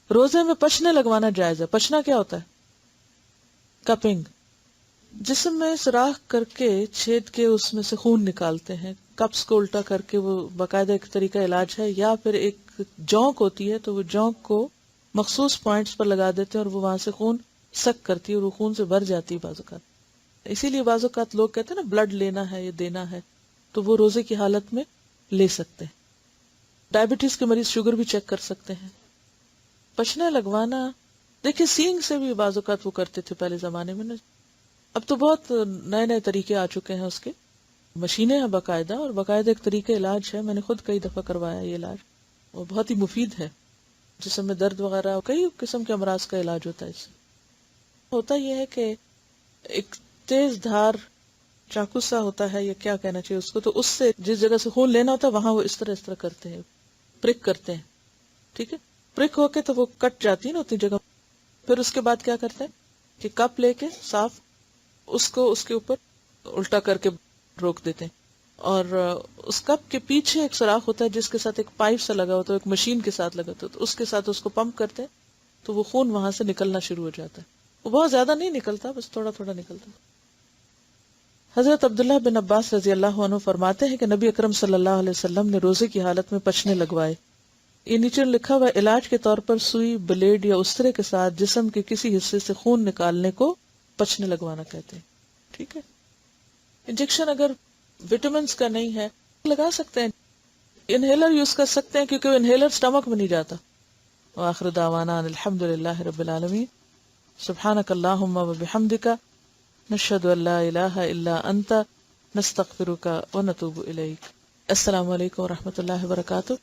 روزے میں پچنے لگوانا جائز ہے. پچنا کیا ہوتا ہے؟ کپنگ. جسم میں سوراخ کر کے چھید کے اس میں سے خون نکالتے ہیں. کپس کو الٹا کر کے، وہ باقاعدہ ایک طریقہ علاج ہے. یا پھر ایک جونک ہوتی ہے، تو وہ جونک کو مخصوص پوائنٹس پر لگا دیتے ہیں اور وہ وہاں سے خون سک کرتی ہے اور وہ خون سے بھر جاتی ہے بعض اوقات. اسی لیے بعض اوقات لوگ کہتے ہیں نا بلڈ لینا ہے یا دینا ہے، تو وہ روزے کی حالت میں لے سکتے ہیں. ڈائبٹیز کے مریض شوگر بھی چیک کر سکتے ہیں. پچنے لگوانا دیکھیں سینگ سے بھی بعض اوقات وہ کرتے تھے پہلے زمانے میں نا. اب تو بہت نئے نئے طریقے آ چکے ہیں، اس کے مشینیں ہیں باقاعدہ، اور باقاعدہ ایک طریقہ علاج ہے. میں نے خود کئی دفعہ کروایا یہ علاج، وہ بہت ہی مفید ہے. جسم میں درد وغیرہ کئی قسم کے امراض کا علاج ہوتا ہے. اس سے ہوتا یہ ہے کہ ایک تیز دھار چاقو سا ہوتا ہے، یا کیا کہنا چاہیے اس کو، تو اس سے جس جگہ سے خون لینا ہوتا ہے وہاں وہ اس طرح کرتے ہیں، پرک کرتے ہیں. ٹھیک ہے، پرک ہو کے تو وہ کٹ جاتی ہے نا اتنی جگہ. پھر اس کے بعد کیا کرتے ہیں کہ کپ لے کے صاف اس کو اس کے اوپر الٹا کر کے روک دیتے ہیں، اور اس کپ کے پیچھے ایک سوراخ ہوتا ہے جس کے ساتھ ایک پائپ سا لگا ہوتا ہے، ایک مشین کے ساتھ لگا ہوتا ہے، تو اس کے ساتھ اس کو پمپ کرتے ہیں تو وہ خون وہاں سے نکلنا شروع ہو جاتا ہے. وہ بہت زیادہ نہیں نکلتا، بس تھوڑا تھوڑا نکلتا. حضرت عبداللہ بن عباس رضی اللہ عنہ فرماتے ہیں کہ نبی اکرم صلی اللہ علیہ وسلم نے روزے کی حالت میں پچنے لگوائے. یہ نیچے لکھا ہوا علاج کے طور پر سوئی، بلیڈ یا استرے کے ساتھ جسم کے کسی حصے سے خون نکالنے کو پچنے لگوانا کہتے ہیں. ٹھیک ہے، انجیکشن اگر وٹامنس کا نہیں ہے لگا سکتے ہیں. انہیلر یوز کر سکتے ہیں کیونکہ انہیلر سٹمک میں نہیں جاتا. وآخر دعوانا ان الحمد للہ رب العالمین. سبحانک اللہم وبحمدک، نشہد ان لا الہ الا انت، نستغفرک ونتوب الیک. السلام علیکم ورحمۃ اللہ وبرکاتہ.